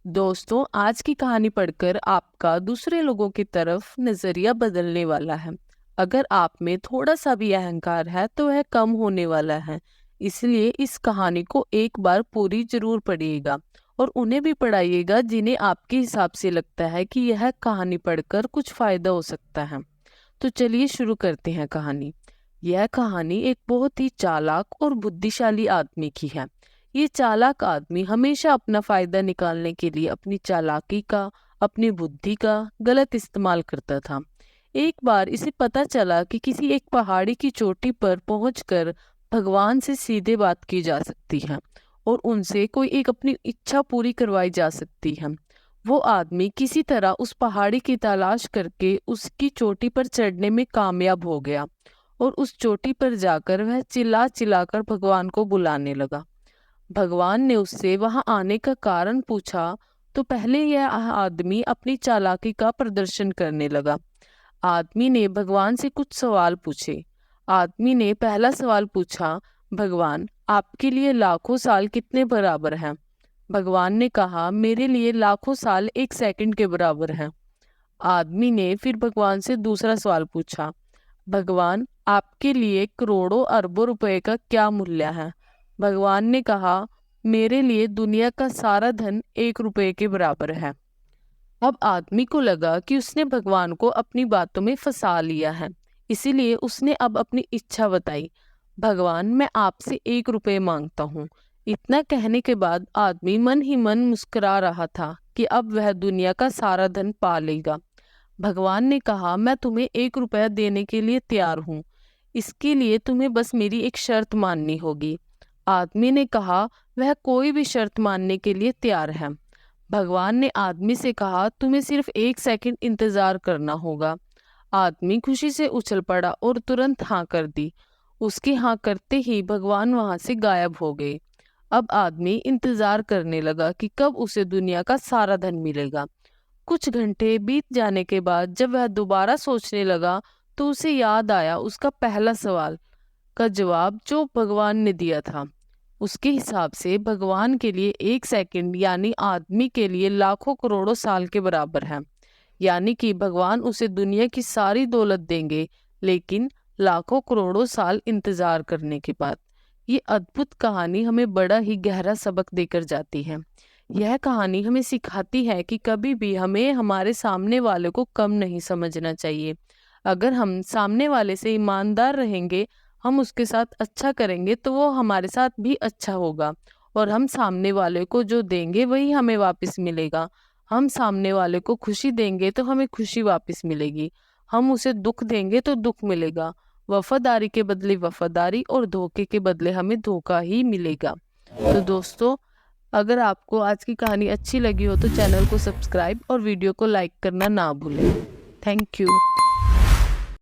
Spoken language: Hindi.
दोस्तों, आज की कहानी पढ़कर आपका दूसरे लोगों की तरफ नजरिया बदलने वाला है। अगर आप में थोड़ा सा भी अहंकार है तो वह कम होने वाला है। इसलिए इस कहानी को एक बार पूरी जरूर पढ़िएगा और उन्हें भी पढ़ाइएगा जिन्हें आपके हिसाब से लगता है कि यह कहानी पढ़कर कुछ फायदा हो सकता है। तो चलिए शुरू करते हैं कहानी। यह कहानी एक बहुत ही चालाक और बुद्धिशाली आदमी की है। ये चालाक आदमी हमेशा अपना फायदा निकालने के लिए अपनी चालाकी का, अपनी बुद्धि का गलत इस्तेमाल करता था। एक बार इसे पता चला कि किसी एक पहाड़ी की चोटी पर पहुंचकर भगवान से सीधे बात की जा सकती है और उनसे कोई एक अपनी इच्छा पूरी करवाई जा सकती है। वो आदमी किसी तरह उस पहाड़ी की तलाश करके उसकी चोटी पर चढ़ने में कामयाब हो गया और उस चोटी पर जाकर वह चिल्ला चिल्लाकर भगवान को बुलाने लगा। भगवान ने उससे वहां आने का कारण पूछा तो पहले यह आदमी अपनी चालाकी का प्रदर्शन करने लगा। आदमी ने भगवान से कुछ सवाल पूछे। आदमी ने पहला सवाल पूछा, भगवान आपके लिए लाखों साल कितने बराबर हैं? भगवान ने कहा, मेरे लिए लाखों साल एक सेकंड के बराबर हैं। आदमी ने फिर भगवान से दूसरा सवाल पूछा, भगवान आपके लिए करोड़ों अरबों रुपए का क्या मूल्य है? भगवान ने कहा, मेरे लिए दुनिया का सारा धन 1 रुपए के बराबर है। अब आदमी को लगा कि उसने भगवान को अपनी बातों में फंसा लिया है, इसीलिए उसने अब अपनी इच्छा बताई, भगवान मैं आपसे 1 रुपए मांगता हूँ। इतना कहने के बाद आदमी मन ही मन मुस्कुरा रहा था कि अब वह दुनिया का सारा धन पा लेगा। भगवान ने कहा, मैं तुम्हें 1 रुपया देने के लिए तैयार हूँ, इसके लिए तुम्हें बस मेरी एक शर्त माननी होगी। आदमी ने कहा, वह कोई भी शर्त मानने के लिए तैयार है। भगवान ने आदमी से कहा, तुम्हें सिर्फ 1 सेकंड इंतजार करना होगा। आदमी खुशी से उछल पड़ा और तुरंत हाँ कर दी। उसकी हाँ करते ही भगवान वहां से गायब हो गए। अब आदमी इंतजार करने लगा कि कब उसे दुनिया का सारा धन मिलेगा। कुछ घंटे बीत जाने के बाद जब वह दोबारा सोचने लगा तो उसे याद आया उसका पहला सवाल का जवाब जो भगवान ने दिया था। उसके हिसाब से भगवान के लिए 1 सेकंड यानी आदमी के लिए लाखों करोड़ों साल के बराबर है। यानी कि भगवान उसे दुनिया की सारी दौलत देंगे, लेकिन लाखों करोड़ों साल इंतजार करने के बाद। ये अद्भुत कहानी हमें बड़ा ही गहरा सबक देकर जाती है। यह कहानी हमें सिखाती है कि कभी भी हमें हमारे सामने वाले को कम नहीं समझना चाहिए। अगर हम सामने वाले से ईमानदार रहेंगे, हम उसके साथ अच्छा करेंगे तो वो हमारे साथ भी अच्छा होगा और हम सामने वाले को जो देंगे वही हमें वापस मिलेगा। हम सामने वाले को खुशी देंगे तो हमें खुशी वापस मिलेगी। हम उसे दुख देंगे तो दुख मिलेगा। वफादारी के बदले वफादारी और धोखे के बदले हमें धोखा ही मिलेगा। तो दोस्तों, अगर आपको आज की कहानी अच्छी लगी हो तो चैनल को सब्सक्राइब और वीडियो को लाइक करना ना भूलें। Thank you.